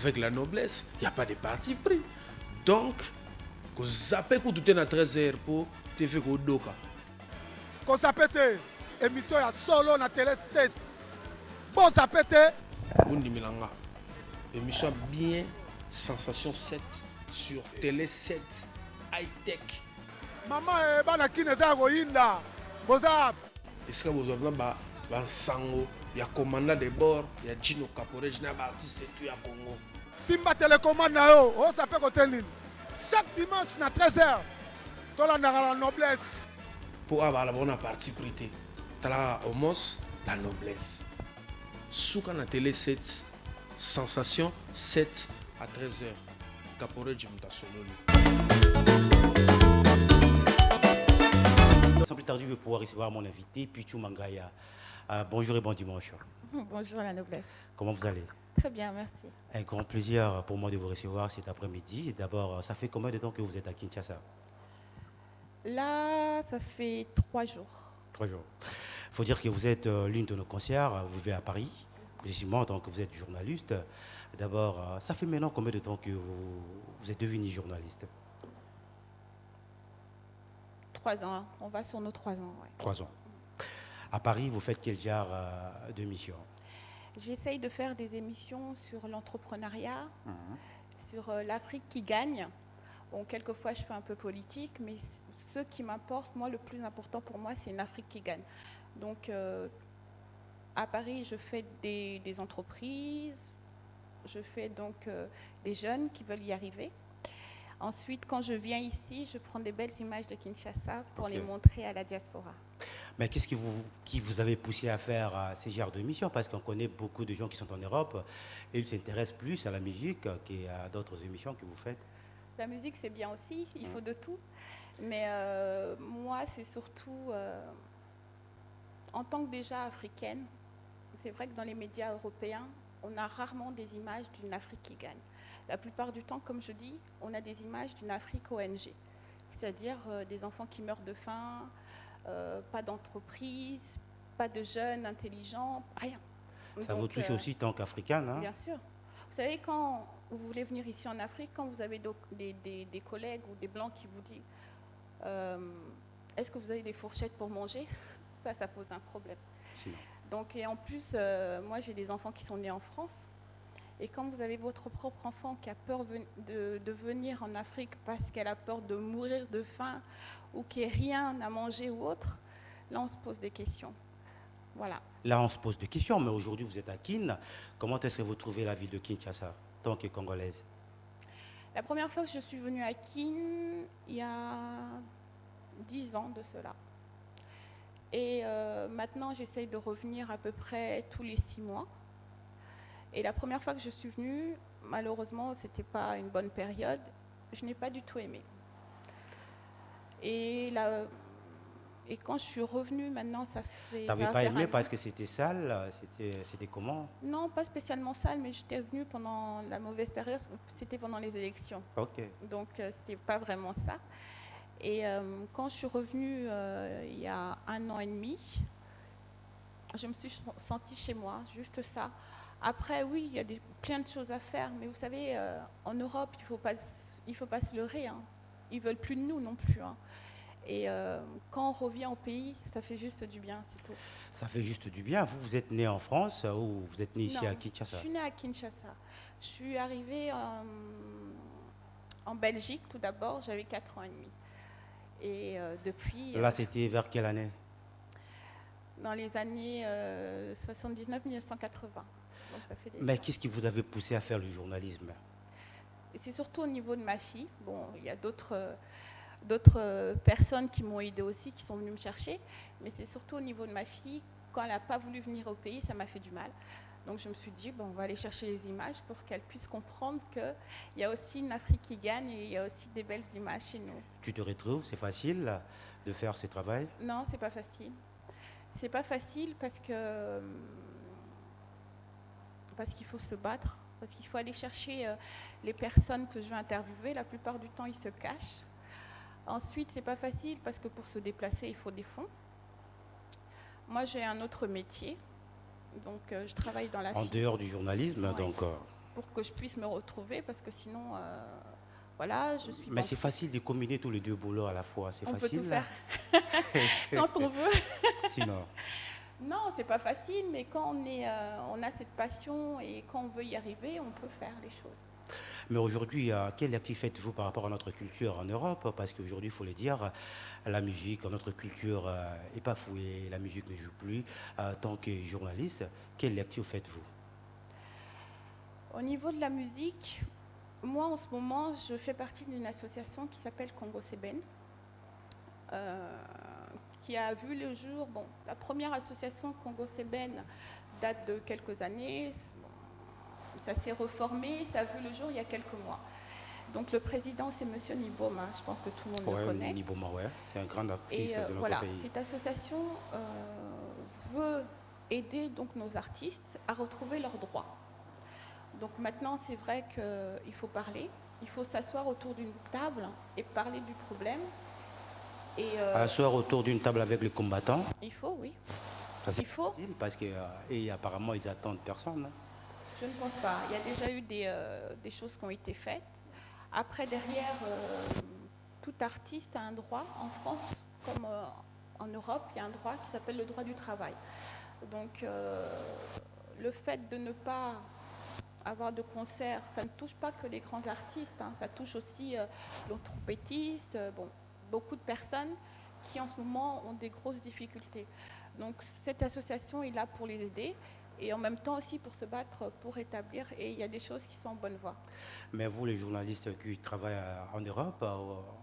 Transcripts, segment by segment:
avec la noblesse, il n'y a pas de parti pris. Donc, vous zappez que tout est à 13h pour te faire doka. Qu'on s'appelle émission à solo na télé 7. Bon s'appelle Bundi Milanga. Émission bien Sensation 7 sur télé 7 high tech. Maman et bana qui ne sa goinda. Bozap. Est-ce que vous avez un sango, il y a commandant de bord, il y a Gino Caporé, il y a un artiste et à Congo. Simba télécommande na yo, on s'appelle Kotelin. Chaque dimanche na 13h. Tola na la noblesse. Pour avoir la bonne partie prité, tu as au moins la noblesse. Souka na télé 7, sensation 7 à 13h. Caporé Jimta Sololo. Sans plus tarder, je vais pouvoir recevoir mon invité, Pichou Mangaya. Bonjour et bon dimanche. Bonjour la noblesse. Comment vous allez? Très bien, merci. Un grand plaisir pour moi de vous recevoir cet après-midi. D'abord, ça fait combien de temps que vous êtes à Kinshasa? Là, ça fait 3 jours. 3 jours. Il faut dire que vous êtes l'une de nos conseillères. Vous vivez à Paris, précisément, donc vous êtes journaliste. D'abord, ça fait maintenant combien de temps que vous êtes devenu journaliste? 3 ans, hein. On va sur nos 3 ans. Ouais. 3 ans. À Paris, vous faites quel genre de mission? J'essaye de faire des émissions sur l'entrepreneuriat, sur l'Afrique qui gagne. Bon, quelquefois, je fais un peu politique, mais ce qui m'importe, moi, le plus important pour moi, c'est une Afrique qui gagne. Donc, à Paris, je fais des entreprises, je fais donc des jeunes qui veulent y arriver. Ensuite, quand je viens ici, je prends des belles images de Kinshasa pour les montrer à la diaspora. Mais qu'est-ce qui vous avait poussé à faire ces genres de missions? Parce qu'on connaît beaucoup de gens qui sont en Europe et ils s'intéressent plus à la musique qu'à d'autres émissions que vous faites. La musique, c'est bien aussi, il faut de tout. Mais moi, c'est surtout, en tant que déjà africaine, c'est vrai que dans les médias européens, on a rarement des images d'une Afrique qui gagne. La plupart du temps, comme je dis, on a des images d'une Afrique ONG, c'est-à-dire des enfants qui meurent de faim, pas d'entreprise, pas de jeunes intelligents, rien. Ça vous touche aussi tant qu'Africaine, hein? Bien sûr. Vous savez, quand vous voulez venir ici en Afrique, quand vous avez des collègues ou des Blancs qui vous disent est-ce que vous avez des fourchettes pour manger? Ça pose un problème. Sinon. Donc, et en plus, moi j'ai des enfants qui sont nés en France. Et quand vous avez votre propre enfant qui a peur de venir en Afrique parce qu'elle a peur de mourir de faim ou qu'il n'y ait rien à manger ou autre, là on se pose des questions. Voilà. Là on se pose des questions, mais aujourd'hui vous êtes à Kin. Comment est-ce que vous trouvez la ville de Kinshasa, tant que congolaise? La première fois que je suis venue à Kin, il y a 10 ans de cela. Et maintenant j'essaye de revenir à peu près tous les 6 mois. Et la première fois que je suis venue, malheureusement, ce n'était pas une bonne période. Je n'ai pas du tout aimé. Et quand je suis revenue, maintenant, ça fait... Tu n'avais pas aimé parce que c'était sale? C'était comment? Non, pas spécialement sale, mais j'étais venue pendant la mauvaise période. C'était pendant les élections. Ok. Donc, ce n'était pas vraiment ça. Et quand je suis revenue il y a 1 an et demi, je me suis sentie chez moi, juste ça. Après, oui, il y a plein de choses à faire, mais vous savez, en Europe, il faut pas se leurrer. Hein. Ils ne veulent plus de nous non plus. Hein. Et quand on revient au pays, ça fait juste du bien, c'est tout. Ça fait juste du bien. Vous êtes né en France ou vous êtes né ici à Kinshasa? Je suis née à Kinshasa. Je suis arrivée en Belgique tout d'abord, j'avais 4 ans et demi. Et depuis... Là, c'était vers quelle année? Dans les années 79-1980. Mais qu'est-ce qui vous avait poussé à faire le journalisme? C'est surtout au niveau de ma fille. Bon, il y a d'autres personnes qui m'ont aidée aussi, qui sont venues me chercher. Mais c'est surtout au niveau de ma fille. Quand elle n'a pas voulu venir au pays, ça m'a fait du mal. Donc je me suis dit, bon, on va aller chercher les images pour qu'elle puisse comprendre qu'il y a aussi une Afrique qui gagne et il y a aussi des belles images chez nous. Tu te retrouves? C'est facile de faire ce travail? Non, c'est pas facile. C'est pas facile parce qu'il faut se battre, parce qu'il faut aller chercher les personnes que je vais interviewer. La plupart du temps, ils se cachent. Ensuite, c'est pas facile parce que pour se déplacer, il faut des fonds. Moi, j'ai un autre métier, donc je travaille dans la... En dehors du journalisme, ouais. donc... pour que je puisse me retrouver, parce que sinon, voilà, je suis... Mais c'est facile de combiner tous les deux boulots à la fois, c'est On peut facile tout là. faire quand on veut. Sinon, Non, c'est pas facile, mais quand on a cette passion et quand on veut y arriver, on peut faire les choses. mais aujourd'hui, quel actif faites-vous par rapport à notre culture en Europe? Parce qu'aujourd'hui, il faut le dire, la musique, notre culture est bafouée, la musique ne joue plus. Tant que journaliste, quel actif faites-vous? Au niveau de la musique, moi en ce moment, je fais partie d'une association qui s'appelle Congo Seben, qui a vu le jour. Bon, la première association Congo Seben date de quelques années. Ça s'est reformé, ça a vu le jour il y a quelques mois. Donc le président, c'est Monsieur Niboma, je pense que tout le monde le connaît. Niboma, ouais, c'est un grand actif Et de notre voilà, pays. cette association veut aider donc nos artistes à retrouver leurs droits. Donc maintenant, c'est vrai qu'il faut parler, il faut s'asseoir autour d'une table et parler du problème. Et Asseoir autour d'une table avec les combattants, il faut, oui, ça c'est il faut. difficile parce que et apparemment ils attendent personne, hein. Je ne pense pas. Il y a déjà eu des choses qui ont été faites. Après, derrière, tout artiste a un droit. En France, comme en Europe, il y a un droit qui s'appelle le droit du travail. Donc, le fait de ne pas avoir de concert, ça ne touche pas que les grands artistes, hein, ça touche aussi les trompettistes, bon, beaucoup de personnes qui, en ce moment, ont des grosses difficultés. Donc, cette association est là pour les aider. Et en même temps aussi pour se battre pour établir, et il y a des choses qui sont en bonne voie. Mais vous, les journalistes qui travaillent en Europe,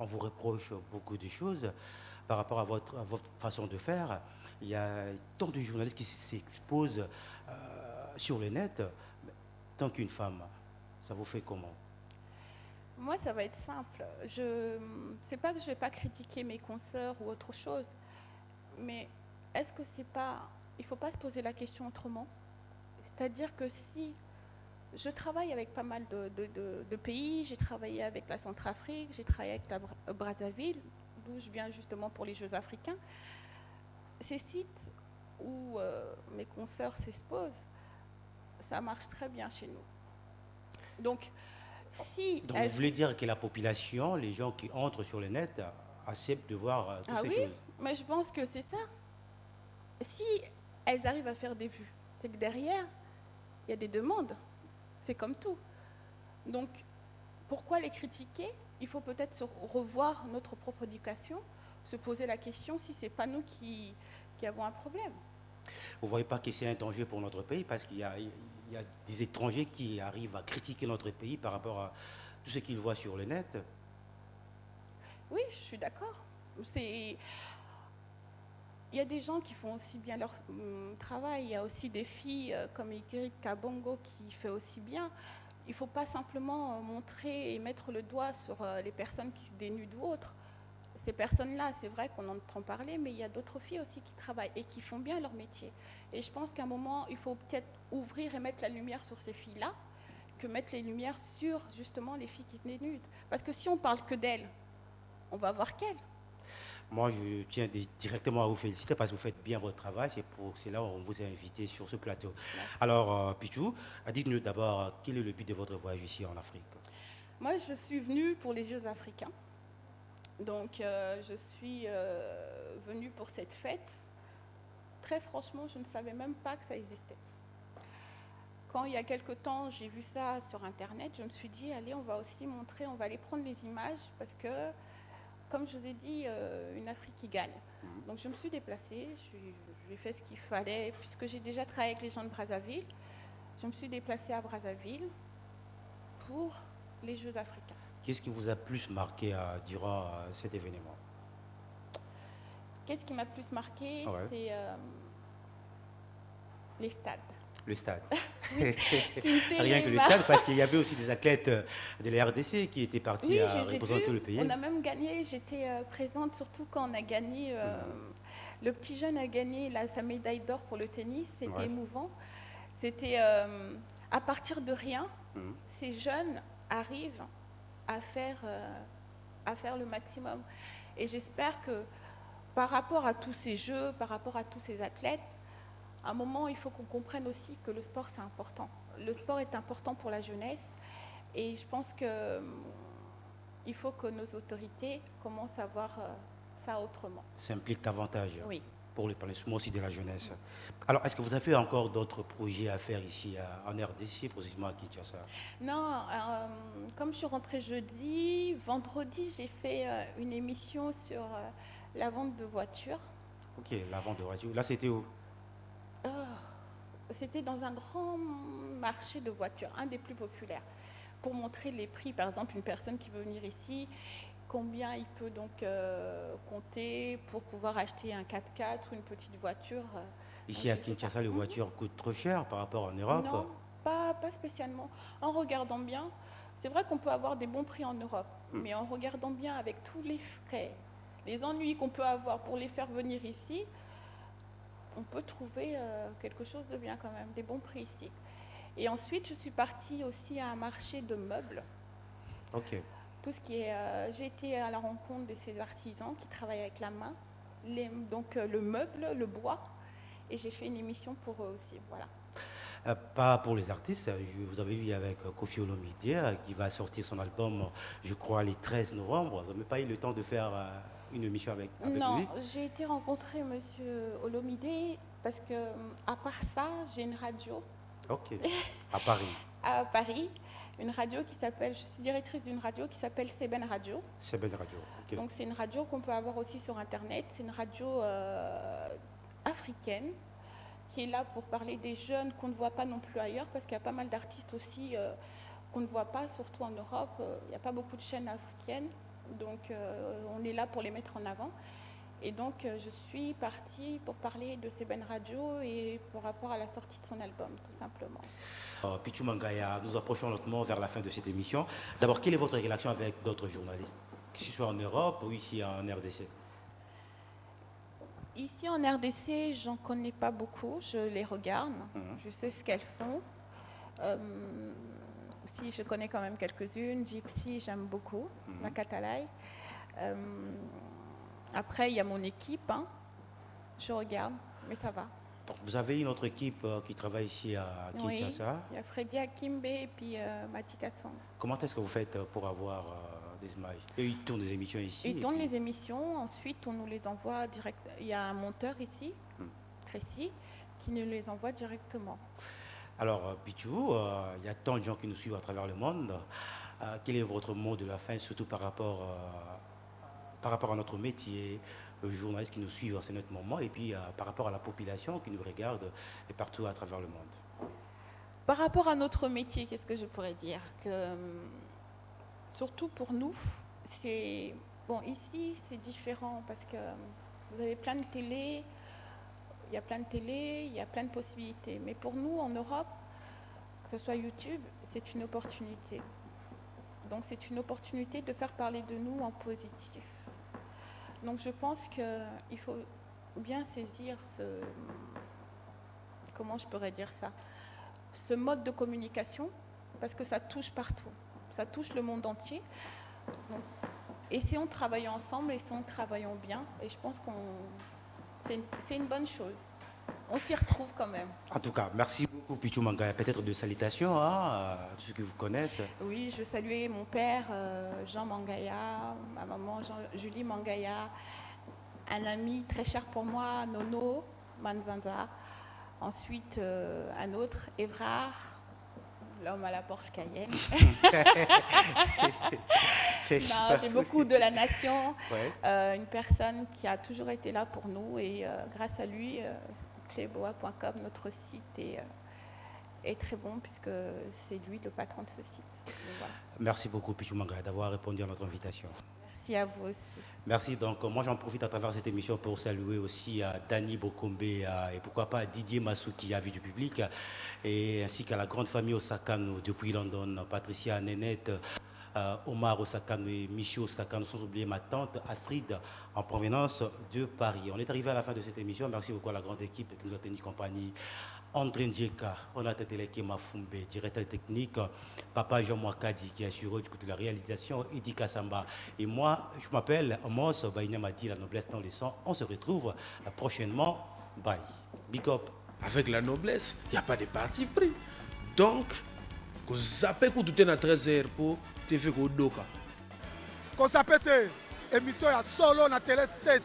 on vous reproche beaucoup de choses par rapport à votre façon de faire. Il y a tant de journalistes qui s'exposent sur le net. Tant qu'une femme, ça vous fait comment? Moi, ça va être simple. C'est pas que je vais pas critiquer mes consoeurs ou autre chose, mais est-ce que c'est pas... Il ne faut pas se poser la question autrement. C'est-à-dire que si je travaille avec pas mal de pays, j'ai travaillé avec la Centrafrique, j'ai travaillé avec la Brazzaville, d'où je viens justement pour les Jeux africains, ces sites où mes consoeurs s'exposent, ça marche très bien chez nous. Donc, si Donc vous voulez dire que la population, les gens qui entrent sur le net, acceptent de voir toutes Ah ces oui, choses? mais je pense que c'est ça. Si elles arrivent à faire des vues, c'est que derrière, il y a des demandes. C'est comme tout. Donc, pourquoi les critiquer? Il faut peut-être revoir notre propre éducation, se poser la question si ce n'est pas nous qui avons un problème. Vous ne voyez pas que c'est un danger pour notre pays parce qu'il y a des étrangers qui arrivent à critiquer notre pays par rapport à tout ce qu'ils voient sur le net? Oui, je suis d'accord. Il y a des gens qui font aussi bien leur travail. Il y a aussi des filles comme Ingrid Kabongo qui fait aussi bien. Il ne faut pas simplement montrer et mettre le doigt sur les personnes qui se dénudent ou autres. Ces personnes-là, c'est vrai qu'on en entend parler, mais il y a d'autres filles aussi qui travaillent et qui font bien leur métier. Et je pense qu'à un moment, il faut peut-être ouvrir et mettre la lumière sur ces filles-là, que mettre les lumières sur justement les filles qui se dénudent. Parce que si on parle que d'elles, on va voir qu'elles. Moi, je tiens directement à vous féliciter parce que vous faites bien votre travail. C'est pour cela qu'on vous a invité sur ce plateau. Merci. Alors, Pichou, dites-nous d'abord, quel est le but de votre voyage ici en Afrique? Moi, je suis venue pour les Jeux africains. Donc, je suis venue pour cette fête. Très franchement, je ne savais même pas que ça existait. Quand il y a quelque temps, j'ai vu ça sur Internet, je me suis dit, allez, on va aussi montrer, on va aller prendre les images parce que, comme je vous ai dit, une Afrique qui gagne. Donc, je me suis déplacée, j'ai fait ce qu'il fallait, puisque j'ai déjà travaillé avec les gens de Brazzaville. Je me suis déplacée à Brazzaville pour les Jeux africains. Qu'est-ce qui vous a plus marqué durant cet événement? Qu'est-ce qui m'a plus marqué? Ouais. C'est les stades. Le stade. Qui Rien que le stade, parce qu'il y avait aussi des athlètes de la RDC qui étaient partis Oui, à je les ai représenter vus. le pays. On a même gagné, j'étais présente surtout quand on a gagné, le petit jeune a gagné sa médaille d'or pour le tennis, c'était Ouais. émouvant. C'était à partir de rien, ces jeunes arrivent à faire le maximum. Et j'espère que par rapport à tous ces jeux, par rapport à tous ces athlètes, à un moment, il faut qu'on comprenne aussi que le sport, c'est important. le sport est important pour la jeunesse et je pense que il faut que nos autorités commencent à voir ça autrement. Ça implique davantage Oui. pour le parlement aussi de la jeunesse. Alors, est-ce que vous avez encore d'autres projets à faire ici en RDC, précisément à Kinshasa? Non, comme je suis rentrée jeudi, vendredi, j'ai fait une émission sur la vente de voitures. Ok, la vente de voitures. Là, c'était où? C'était dans un grand marché de voitures, un des plus populaires, pour montrer les prix. Par exemple, une personne qui veut venir ici, combien il peut donc compter pour pouvoir acheter un 4x4 ou une petite voiture. Ici à Kinshasa, les voitures coûtent trop cher par rapport en Europe? Non, pas spécialement. En regardant bien, c'est vrai qu'on peut avoir des bons prix en Europe, mais en regardant bien avec tous les frais, les ennuis qu'on peut avoir pour les faire venir ici, on peut trouver quelque chose de bien quand même, des bons prix ici. Et ensuite, je suis partie aussi à un marché de meubles. Ok. Tout ce qui est, j'ai été à la rencontre de ces artisans qui travaillent avec la main, donc le meuble, le bois, et j'ai fait une émission pour eux aussi. Voilà. Pas pour les artistes, vous avez vu avec Koffi Olomide qui va sortir son album, je crois, le 13 novembre. Vous n'avez pas eu le temps de faire une émission avec lui? Non, j'ai été rencontrer M. Olomide parce que, à part ça, j'ai une radio. Ok, à Paris. À Paris, une radio qui s'appelle, je suis directrice d'une radio qui s'appelle Seben Radio. Seben Radio, ok. Donc c'est une radio qu'on peut avoir aussi sur Internet. C'est une radio africaine qui est là pour parler des jeunes qu'on ne voit pas non plus ailleurs, parce qu'il y a pas mal d'artistes aussi qu'on ne voit pas, surtout en Europe. Il n'y a pas beaucoup de chaînes africaines, donc on est là pour les mettre en avant. Et donc je suis partie pour parler de Seben Radio et par rapport à la sortie de son album, tout simplement. Pichou Mangaya, nous approchons lentement vers la fin de cette émission. D'abord, quelle est votre relation avec d'autres journalistes, que ce soit en Europe ou ici en RDC? Ici en RDC, j'en connais pas beaucoup, je les regarde, je sais ce qu'elles font. Si je connais quand même quelques-unes, Gypsy, j'aime beaucoup, la Catalaï. Après, il y a mon équipe, je regarde, mais ça va. Donc, vous avez une autre équipe qui travaille ici à Kinshasa? Oui, il y a Freddy Akimbe et puis Mati Kasson. Comment est-ce que vous faites pour avoir des images? Eux, ils tournent des émissions ici? Ils tournent les émissions, ensuite on nous les envoie direct. Il y a un monteur ici, Tracy, qui nous les envoie directement. Alors, Pichou, il y a tant de gens qui nous suivent à travers le monde. Quel est votre mot de la fin, surtout par rapport à notre métier, aux journalistes qui nous suivent en ce moment, et puis par rapport à la population qui nous regarde et partout à travers le monde? Par rapport à notre métier, qu'est-ce que je pourrais dire? Que, surtout pour nous, c'est... Bon, ici, c'est différent parce que vous avez plein de télé, il y a plein de télé, il y a plein de possibilités. Mais pour nous, en Europe, que ce soit YouTube, c'est une opportunité. Donc, c'est une opportunité de faire parler de nous en positif. Donc je pense qu'il faut bien saisir comment je pourrais dire ça, ce mode de communication, parce que ça touche partout, ça touche le monde entier. Donc, essayons de travailler ensemble, essayons de travailler bien, et je pense que c'est une bonne chose. On s'y retrouve quand même. En tout cas, merci beaucoup Pichou Mangaya. Peut-être de salutations à tous ceux qui vous connaissent. Oui, je saluais mon père, Jean Mangaya, ma maman Julie Mangaya, un ami très cher pour moi, Nono Manzanza. Ensuite, un autre, Évrard, l'homme à la Porsche Cayenne. Non, j'ai beaucoup de la nation, une personne qui a toujours été là pour nous et grâce à lui, cléboa.com, notre site est très bon puisque c'est lui le patron de ce site. Voilà. Merci beaucoup Pichou Mangaya d'avoir répondu à notre invitation. Merci à vous aussi. Merci. Donc moi j'en profite à travers cette émission pour saluer aussi à Dani Bokombe et pourquoi pas à Didier Masuki, avis du public, et ainsi qu'à la grande famille Osakano depuis London, Patricia, Nénette, Omar Osakano et Michio Osakano, sans oublier ma tante Astrid en provenance de Paris. On est arrivé à la fin de cette émission. Merci beaucoup à la grande équipe qui nous a tenu compagnie. André Ndjeka, Onata Teleke Mafumbe, directeur technique, Papa Jean Mouakadi qui est assuré du coup de la réalisation, Idi Kassamba. Et moi, je m'appelle Amos Baïnamati, la noblesse dans les sangs. On se retrouve prochainement. Bye. Big up. Avec la noblesse, il n'y a pas de parti pris. Donc, que zappé tout est à 13h pour te faire au doka. kozape te émission ya solo na télé 7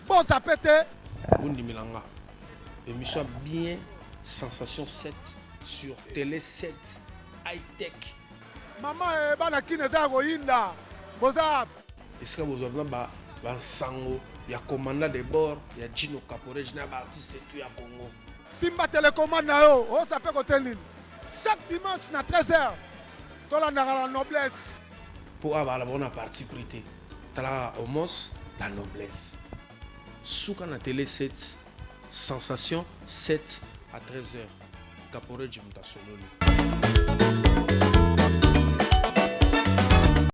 bozape te Bundi Milanga. Émission bien Sensation 7 sur Télé 7 high-tech. mama ebana kini eza ya koyinda boza Est-ce que vous avez un sango, il y a commandant de bord, il y a Gino Caporé, il y a un artiste tout à Congo. simba télécommande na yo ozape kote nini chaque dimanche na 13h tolandaka la noblesse Pour avoir la bonne partie prité, tu as au moins la noblesse. Souka na Télé 7, Sensation 7 à 13h. Caporé Jimta Sololo.